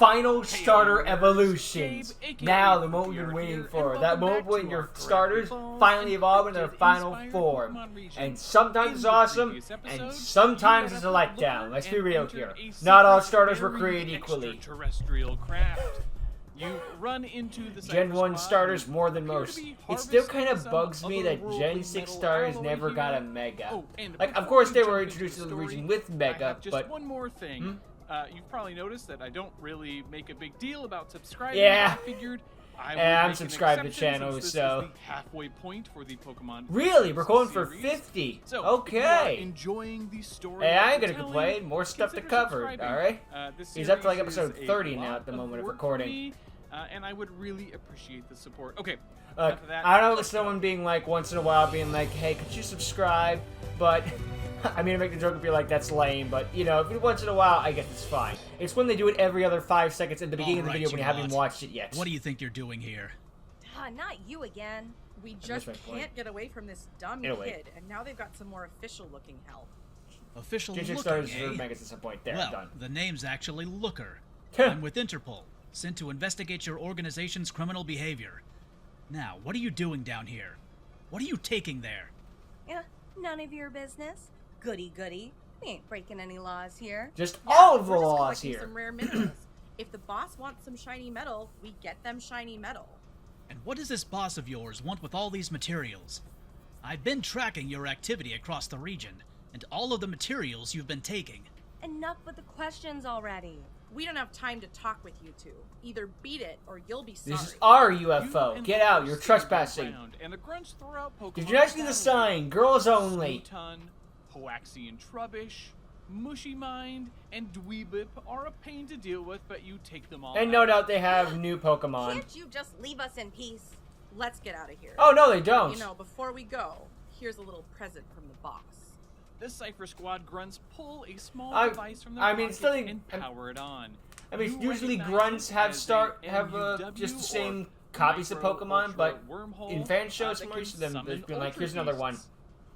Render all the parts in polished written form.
final starter evolutions. Now, the moment we've been waiting for. That moment when your starters finally evolve into their final form. And sometimes it's awesome, and sometimes it's a letdown. Let's be real here. Not all starters were created equally. You run into the Gen 1 starters more than most. It still kind of bugs me that Gen 6 starters never got a Mega. Like, of course they were introduced to the region with Mega, but... one more thing. You've probably noticed that I don't really make a big deal about subscribing. Yeah. I figured I'm subscribed to the channel, so... the halfway point for the Pokemon Really? We're going for 50? So, okay. Enjoying the story Hey, I ain't gonna complain. More stuff to cover, alright? He's up to like episode 30 now at the moment of recording. And I would really appreciate the support. Okay. Look, I don't know someone being like, once in a while being like, hey, could you subscribe? But, I mean, to make the joke and be like, that's lame, but, you know, if once in a while, I guess it's fine. It's when they do it every other 5 seconds at the beginning of the video when you haven't watched it yet. What do you think you're doing here? Not you again. We just can't get away from this dumb kid, and now they've got some more official-looking help. Official-looking, starters for Megas at some point. There, well, done. The name's actually Looker. I'm with Interpol, sent to investigate your organization's criminal behavior. Now, what are you doing down here? What are you taking there? Yeah, none of your business. Goody goody. We ain't breaking any laws here. Just all of the laws here. Some rare minerals. If the boss wants some shiny metal, we get them shiny metal. And what does this boss of yours want with all these materials? I've been tracking your activity across the region, and all of the materials you've been taking. Enough with the questions already. We don't have time to talk with you two. Either beat it, or you'll be sorry. This is our UFO. Get out, you're trespassing. And the grunts throughout Pokemon Did you not see the sign? Girls only. Hoaxian Trubbish, Mushy Mind, and Dweebip are a pain to deal with, but you take them all And no doubt they have new Pokemon. Can't you just leave us in peace? Let's get out of here. Oh, no, they don't. You know, before we go, here's a little present from the boss. The Cypher Squad grunts pull a small device from their pocket and power it on. I mean, usually grunts have just the same copies of Pokemon, but in fan shows, most of them, there's been like, here's another one.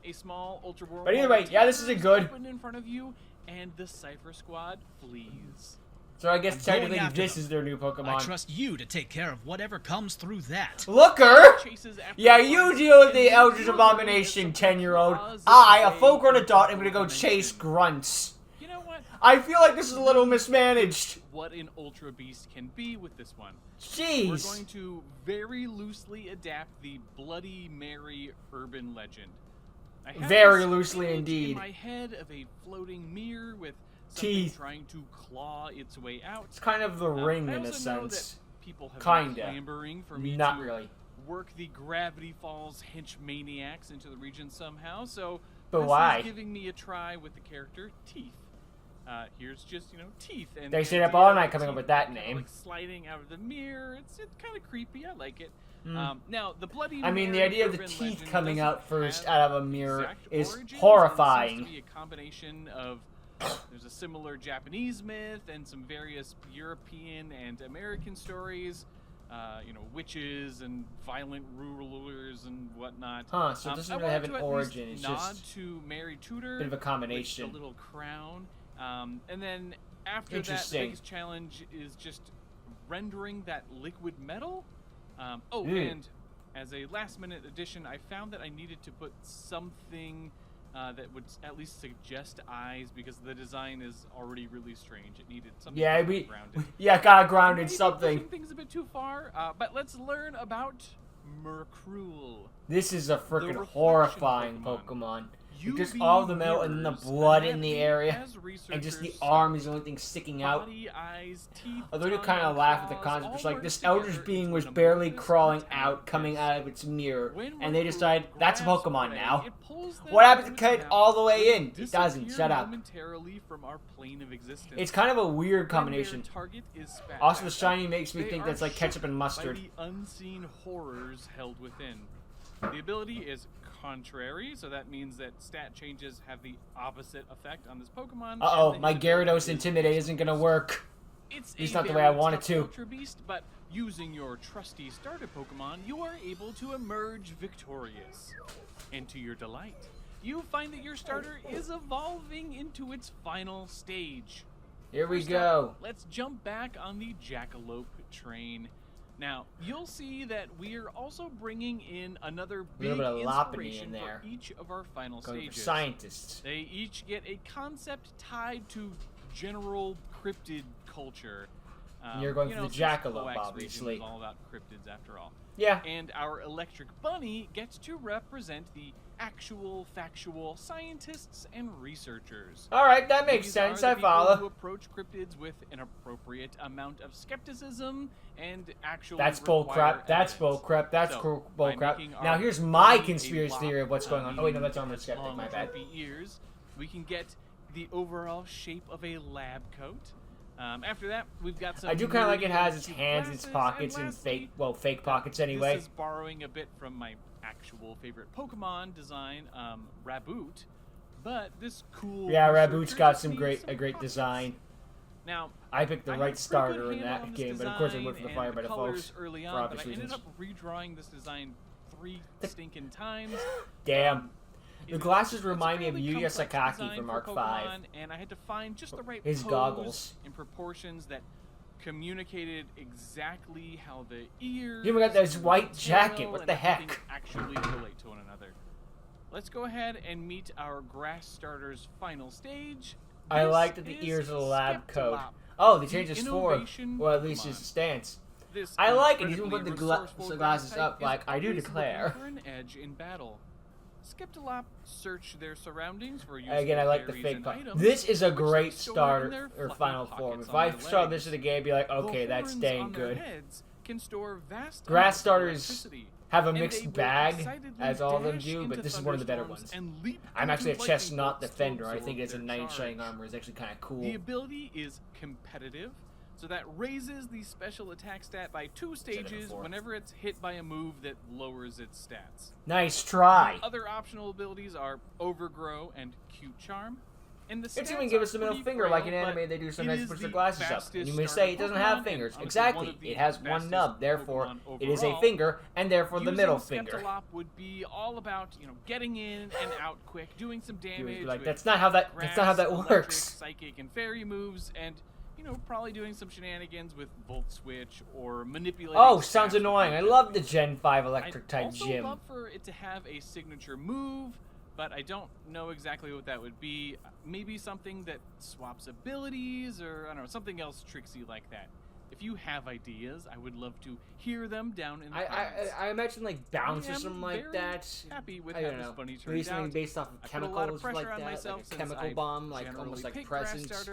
A small ultra world. But either way, yeah, this is a good. In front of you, and the Cypher Squad flees. So I guess technically this is their new Pokemon. I trust you to take care of whatever comes through that. Looker! Yeah, you deal with the Eldritch Abomination, 10-year-old. I, a full-grown adult, am gonna go chase grunts. You know what? I feel like this is a little mismanaged. What an Ultra Beast can be with this one. Jeez. We're going to very loosely adapt the Bloody Mary urban legend. Very loosely indeed. In my head of a floating mirror with teeth trying to claw its way out. It's kind of the ring in a sense. People have kinda. been clamoring for me Not to really. work the Gravity Falls hench maniacs into the region somehow. So but this why? is giving me a try with the character Teeth. Here's just Teeth, and they stayed up all night coming up with that name. Like sliding out of the mirror. It's kind of creepy. I like it. Now the bloody. I mean, the idea of the teeth coming out first out of a mirror is origins. horrifying. It seems to be a combination of. There's a similar Japanese myth and some various European and American stories. Witches and violent rulers and whatnot. Huh? So it doesn't really have an origin. It's nod just to Mary Tudor. A bit of a combination. With a little crown. And then after that, the biggest challenge is just rendering that liquid metal. And as a last-minute addition, I found that I needed to put something that would at least suggest eyes, because the design is already really strange. It needed something grounded. Got grounded something. Things a bit too far, but let's learn about Murkrool. This is a freaking horrifying Pokemon. Just all the metal and the blood in the area, and just the arm is the only thing sticking out. Although you kind of laugh at the concept, it's like this Eldritch being was barely crawling out, coming out of its mirror, and they decide that's a Pokemon now. What happens to cut it all the way in? It doesn't. Shut up. It's kind of a weird combination. Also, the shiny makes me think that's like ketchup and mustard. Unseen horrors held within. The ability is contrary, so that means that stat changes have the opposite effect on this Pokemon. Uh-oh, my Gyarados Intimidate isn't gonna work. It's not the way I want it to. Ultra Beast, but using your trusty starter Pokemon, you are able to emerge victorious. And to your delight, you find that your starter is evolving into its final stage. Here we First go. Up, let's jump back on the Jackalope train. Now, you'll see that we're also bringing in another big inspiration for each of our final stages. Scientists. They each get a concept tied to general cryptid culture. You're going for the Jackalope, obviously. Is all about cryptids, after all. Yeah. And our Electric Bunny gets to represent the actual, factual scientists and researchers. All right, that makes sense. I follow. Who approach cryptids with an appropriate amount of skepticism and actually. That's bullcrap. That's bullcrap. That's bullcrap. Now here's my conspiracy theory of what's going on. Oh wait, no, that's Armored Skeptic. My bad. Ears. We can get the overall shape of a lab coat. After that, we've got some. I do kind of like it has its hands in its pockets and fake pockets anyway. This is borrowing a bit from my actual favorite Pokemon design, Raboot, but this cool. Yeah, Raboot's got a great design. Now, I picked the right starter in that game, but of course I went for the Fire by Default early on, but I ended up redrawing this design 3 stinking times. Damn. The glasses remind me of Yuya Sakaki from Arc 5. And I had to find just the right his goggles in proportions that communicated exactly how the ears. You even got this white jacket. What the heck? Actually relate to one another. Let's go ahead and meet our grass starter's final stage. I like that the ears are the lab coat. Oh, they changed his form. Well, at least his stance. I like it. He's even put the glasses up like I do declare. For an edge in battle. Skeptalop search their surroundings for again, I like the fake part. This is a great starter or final form. If I saw this in the game, I'd be like, okay, that's dang good. Grass starters have a mixed bag, as all of them do, but this is one of the better ones. I'm actually a Chestnut Defender. I think it's a Knight in Shining Armor. It's actually kind of cool. The ability is competitive, so that raises the special attack stat by 2 stages whenever it's hit by a move that lowers its stats. Nice try. Other optional abilities are Overgrow and Cute Charm. And the it's even give us a middle finger like in anime they do sometimes to push their glasses up. And you may say it doesn't have fingers. Exactly. It has one nub, therefore it is a finger, and therefore the middle finger. Would be all about, getting in and out quick, doing some damage. Like that's not how that works. Psychic and fairy moves, and probably doing some shenanigans with Volt Switch or manipulating. Oh, sounds annoying. I love the Gen 5 electric type gym. I'd also love for it to have a signature move, but I don't know exactly what that would be. Maybe something that swaps abilities, or I don't know, something else tricksy like that. If you have ideas, I would love to hear them down in the comments. I imagine like bounce or something like that. Happy with how this bunny turned out. Something based off of chemicals like that, like a chemical bomb, like almost like presents.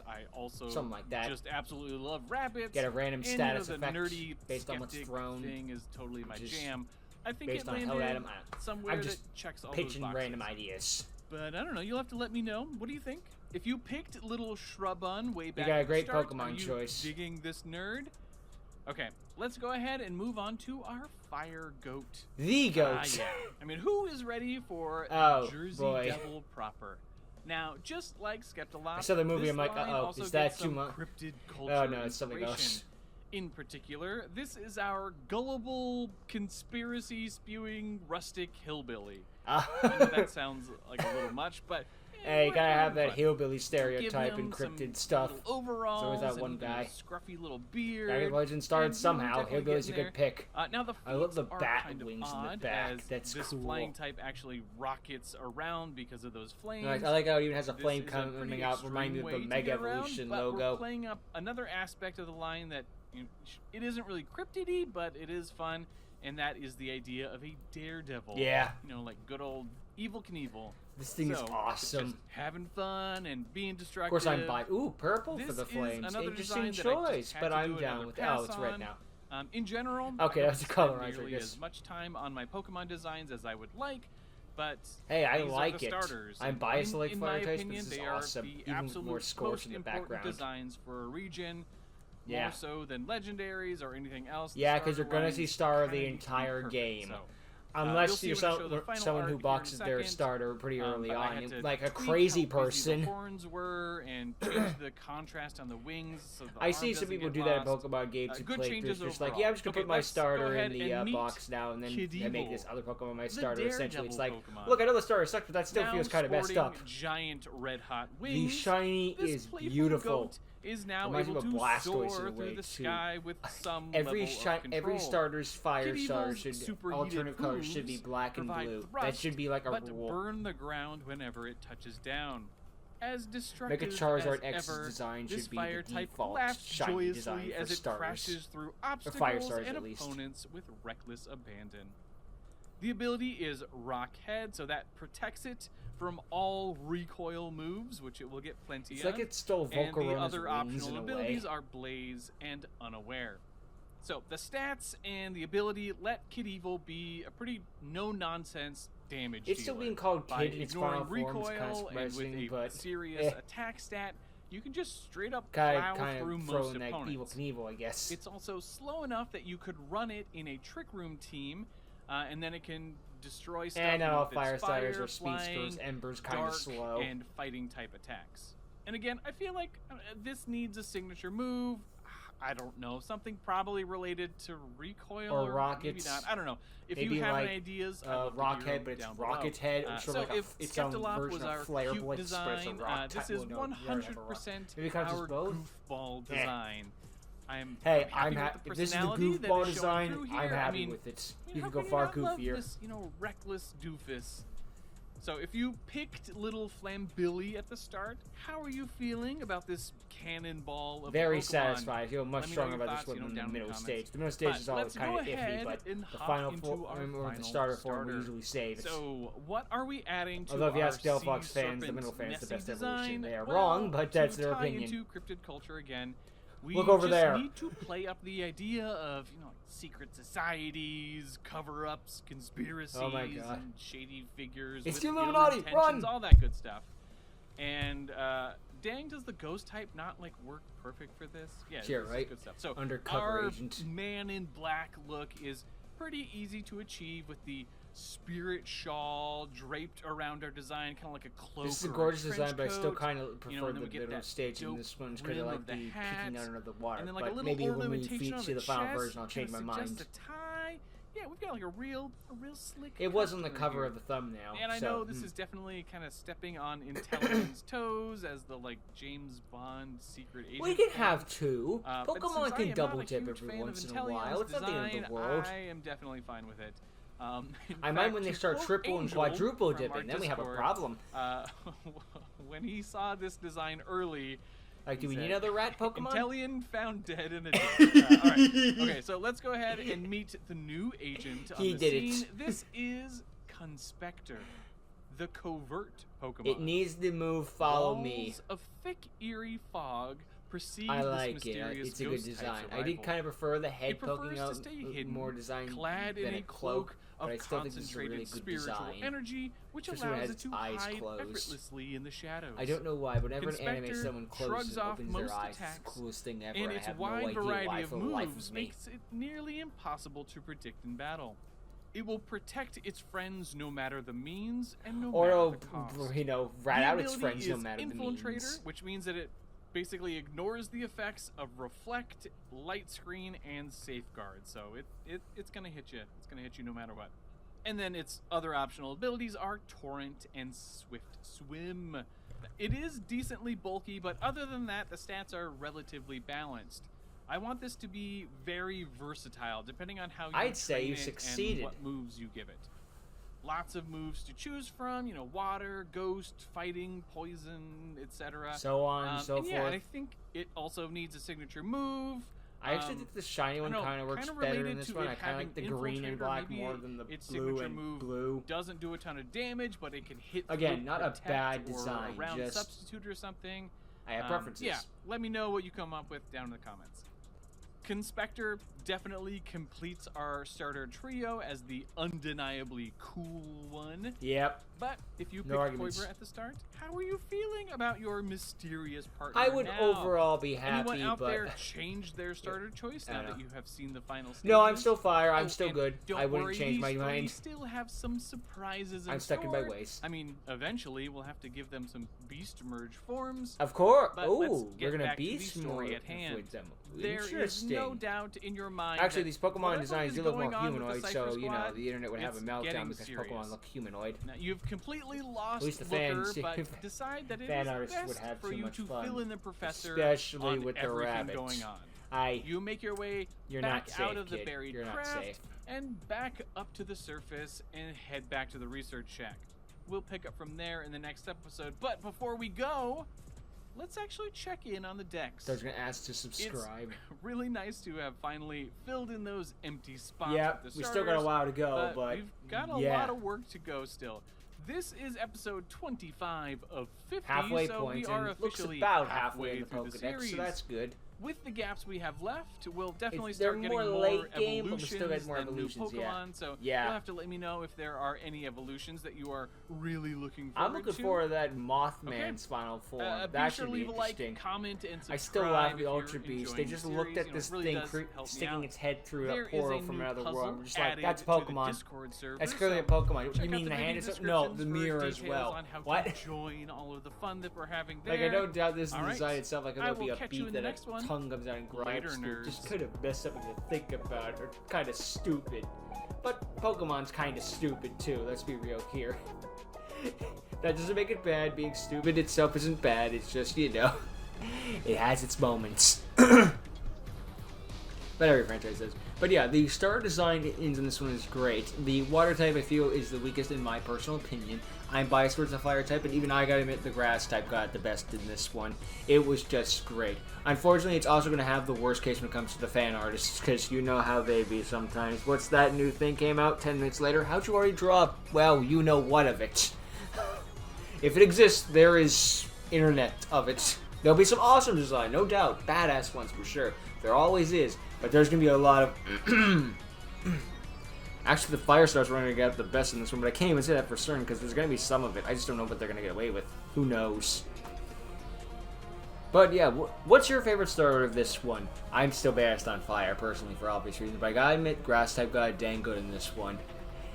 I also something like that. Just absolutely love rabbits. Get a random status effect nerdy based on what's thrown. Thing is totally my jam. I think based it on landed somewhere I'm just that checks all pitching those random ideas. But I don't know. You'll have to let me know. What do you think? If you picked Little Shrubun way back, you got a great start, Pokemon choice. Digging this nerd? Okay, let's go ahead and move on to our Fire Goat. The goat. Yeah. I mean, who is ready for Jersey Devil proper? Now, just like Skeptalop, I saw the movie. I'm like, is that too much? Oh no, it's something else. In particular, this is our gullible, conspiracy-spewing, rustic hillbilly. I know that sounds like a little much, but hey, you gotta have that hillbilly stereotype encrypted stuff. Overalls, so is that one guy. Scruffy little beard. Dragon Legend started somehow. Hillbilly's a good pick. Now the I love the bat wings in the back. That's this cool. flying type actually rockets around because of those flames. I like how it even has a flame coming out, reminding me of the Mega Evolution logo. We're playing up another aspect of the line that it isn't really cryptidy, but it is fun, and that is the idea of a daredevil. Yeah. Like good old Evel Knievel. This thing is awesome. Just having fun and being destructive. Of course, I'm buying. Ooh, purple for the flames. Interesting choice, but I'm down with it. Oh, it's red now. In general, okay, that's the color. I guess as much time on my Pokemon designs as I would like, but hey, I like it. Starters. I'm biased to like fire types, but this is they awesome. Are the Even more scores in the background. Designs for a region. Yeah. More so than legendaries or anything else. Yeah, because you're gonna see Star the entire game. So, unless you're someone who boxes their starter pretty early on, like a crazy person. The horns were and change the contrast on the wings. So the I see some people do that in Pokemon games who play through. Just like, yeah, I'm just gonna put my starter in the box now, and then I make this other Pokemon my starter. Essentially, it's like, look, I know the starter sucks, but that still feels kind of messed up. Giant red hot wings. The shiny is beautiful. is now able to soar through the sky with some level of control. Every starter's fire starter superheated alternative colors should be black and blue. That should be like a but rule. burn the ground whenever it touches down. As destructive Mega Charizard as X's ever, design this should be fire the type default laughs shiny design joyously for as it starters. crashes through Fire obstacles stars, and at least. opponents with reckless abandon. The ability is Rock Head, so that protects it from all recoil moves, which it will get plenty It's of. like it stole And the Volcarona's other wings optional in a abilities way. are Blaze and Unaware. So the stats and the ability let Kid Evil be a pretty no-nonsense damage It's still dealer. being called By Kid in its final ignoring form. It's kind of recoil and with surprising, a but serious attack stat, you can just straight up kind plow of through most throwing that opponents. evil, I guess. It's also slow enough that you could run it in a Trick Room team, and then it can destroy stuff And not all with fire its starters fire, are speedsters. flying, Ember's kind dark, of slow. and fighting type attacks. And again, I feel like this needs a signature move. I don't know, something probably related to recoil Or maybe rockets. not. I don't know. If Maybe you have like, any ideas, I'd love to Rock hear Head, them but it's down Rocket's below. head. It's sort of So like if its own Skeptiloff version was of our Flare cute Blitz, but it's a design, rock this type. is Well, no, you already have a rock. 100% Maybe can't just our both? goofball Eh. design. Hey, I'm I'm happy happy. with If the this is the personality that goofball is showing design, through I'm here. happy I mean, with it. I mean, You how can go can far not love goofier. This, reckless doofus. So if you picked little Flambilly at the start, how are you feeling about this cannonball of Very Pokemon? satisfied. I feel much Let me know stronger your about this thoughts, one than the down in the middle comments. stage. The middle stage But is always let's kind go of iffy, ahead but and the hop final into form, our or the final starter form, we starter. usually save. So what are we adding to Although if you our ask Delphox Sea fans, the Serpent middle fans, the Nessie best evolution. design? They are Well, wrong, but that's to their tie opinion. into cryptid culture again, we Look over just there. need to play up the idea of secret societies, cover-ups, conspiracies, Oh my God. and shady figures It's with the ill Illuminati, intentions, run! all that good stuff. And dang, does the ghost type not work perfect for this? Yeah, Sure, this is right? good stuff. So Undercover our agent. man in black look is pretty easy to achieve with the spirit shawl draped around our design, kind of like a cloak. This is a or gorgeous trench design, but I still coat. kind of prefer and then the we get middle that stage in dope this one because I rim like of the the peeking hat, out under the water. And then a But little maybe when we ornamentation on feature the the final chest, version, I'll change my kinda mind. suggests a tie. Yeah, we've got a real slick. It was on the customer cover here. of the thumbnail. And I so, know this is definitely kind of stepping on Intelligent's toes as the James Bond secret agent. We can thing. have two. But Pokemon since I can am double not a dip huge every fan once of in a while. It's not the end of the design, world. I am definitely fine with it. In I mind fact, when they to start quote triple and Angel quadruple from our dipping, then we have a Discord, problem. when he saw this design early, Like, do we he need said, another rat Pokemon? Intellion found dead in a ditch. All right. Okay, so let's go ahead and meet the new agent on He the did it. scene. This is Conspector, the covert Pokemon. It needs to move Follow Me. Walls of thick, eerie fog precede I this like it. mysterious It's a good ghost-type's design. I arrival. did kind of prefer the head It prefers poking to out stay hidden, more design clad than in a a cloak, cloak but I of still think this is a really concentrated good spiritual design. energy, which Especially when it allows has it to its eyes hide closed. effortlessly in the shadows. I don't know why, but whenever an anime Conspector someone closes shrugs and off opens most their eyes, it's the attacks, coolest thing ever. and I its have no wide idea variety why of for the life moves of me. makes it nearly impossible to predict in battle. It will protect its friends no matter the means and no Or matter it'll, the cost. rat The out its ability friends no is matter the Infiltrator, means. which means that it basically ignores the effects of Reflect, Light Screen, and Safeguard. So it's gonna hit you. It's gonna hit you no matter what. And then its other optional abilities are Torrent and Swift Swim. It is decently bulky, but other than that, the stats are relatively balanced. I want this to be very versatile, depending on how you I'd say train you it succeeded. and what moves you give it. Lots of moves to choose from, water, ghost, fighting, poison, etc. So on and so and yeah, forth. and I think it also needs a signature move. I actually think the shiny one kind of works better in this one. I kind of like the green and black more than the its blue signature and move blue. Doesn't do a ton of damage, but it can hit Again, through, not a protect, bad or design, a round just- substitute or something. I have preferences. Yeah, let me know what you come up with down in the comments. Conspector definitely completes our starter trio as the undeniably cool one. Yep. But if you No picked arguments. Koibra at the start, how are you feeling about your mysterious partner I would now? overall be happy, Anyone out but there changed their starter choice I now don't that know. you have seen the final stages? no, I'm still fire. I'm Oh, still and good. Don't I wouldn't worry, change my these three mind. still have some surprises in I'm stuck in my store. ways. I mean, eventually we'll have to give them some beast merge forms. Of course. But let's Oh, get we're gonna back to the beast story more at hand. with them. There is interesting. no doubt in your mind. Actually, these Pokemon whatever designs is do look going more on with the humanoid, Cypher so, you know, Squad, the internet would have a it's meltdown getting because serious. Pokemon look humanoid. Now, you've completely lost At least the Looker, fans, but decide that it fan is artists would best have for too you much to fun. fill in the professor Especially on with the everything rabbit. going on. I... You make your way You're back not out safe, of the kid. buried You're not craft safe. and back up to the surface and head back to the research shack. We'll pick up from there in the next episode, but before we go, let's actually check in on the decks. I was going to ask to subscribe. It's really nice to have finally filled in those empty spots. Yeah, with the we starters, still got a while to go, but we've got a lot of work to go still. This is episode 25 of 50, halfway so point, we are and looks officially about halfway in the through the Pokédex, series. so that's good. With the gaps we have left, we'll definitely They're start getting more more late game, but we evolutions still get more than new evolutions, Pokemon. yeah. So Yeah. you'll have to let me know if there are any evolutions that you are really looking forward to. I'm looking forward to that Mothman's final form. Be That sure should to be leave a interesting. like, comment, and subscribe. I still love if the you're Ultra Beast. They enjoying just the looked series. at this really thing does help me sticking out. its head through There a portal is a from new another puzzle world. I'm just like, added that's to the Pokemon. Discord server, That's clearly a so Pokemon. check You out mean the video hand is... No, the descriptions for mirror as details well. on how What? to join all of the fun that we're having there. Like, I don't doubt this is All the right. design itself. Like, I it'll be will a catch you beat in the that next a one. tongue comes out and gripes. Later, Just nerds. could have messed up to think about, or kind of stupid. But Pokemon's kind of stupid, too. Let's be real here. That doesn't make it bad. Being stupid itself isn't bad. It's just, you know, it has its moments. But every franchise does. But yeah, the star design in this one is great. The water type, I feel, is the weakest in my personal opinion. I'm biased towards the fire type, and even I gotta admit the grass type got the best in this one. It was just great. Unfortunately, it's also gonna have the worst case when it comes to the fan artists, because you know how they be sometimes. What's that new thing came out 10 minutes later? How'd you already draw, well, you know what of it. If it exists, there is internet of it. There'll be some awesome design, no doubt. Badass ones for sure. There always is. But there's going to be a lot of... Actually, the fire star's running to get the best in this one, but I can't even say that for certain because there's going to be some of it. I just don't know what they're going to get away with. Who knows? But yeah, what's your favorite starter of this one? I'm still biased on fire, personally, for obvious reasons. But I gotta admit, grass type got dang good in this one.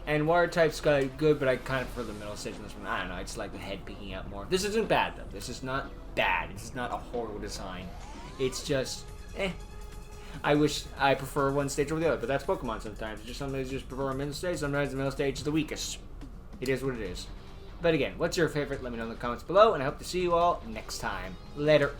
And water type's got good, but I kind of prefer the middle stage in this one. I don't know, I just like the head peeking out more. This isn't bad, though. This is not bad. This is not a horrible design. It's just, I wish I prefer one stage over the other, but that's Pokemon sometimes. It's just sometimes you just prefer a middle stage, sometimes the middle stage is the weakest. It is what it is. But again, what's your favorite? Let me know in the comments below, and I hope to see you all next time. Later.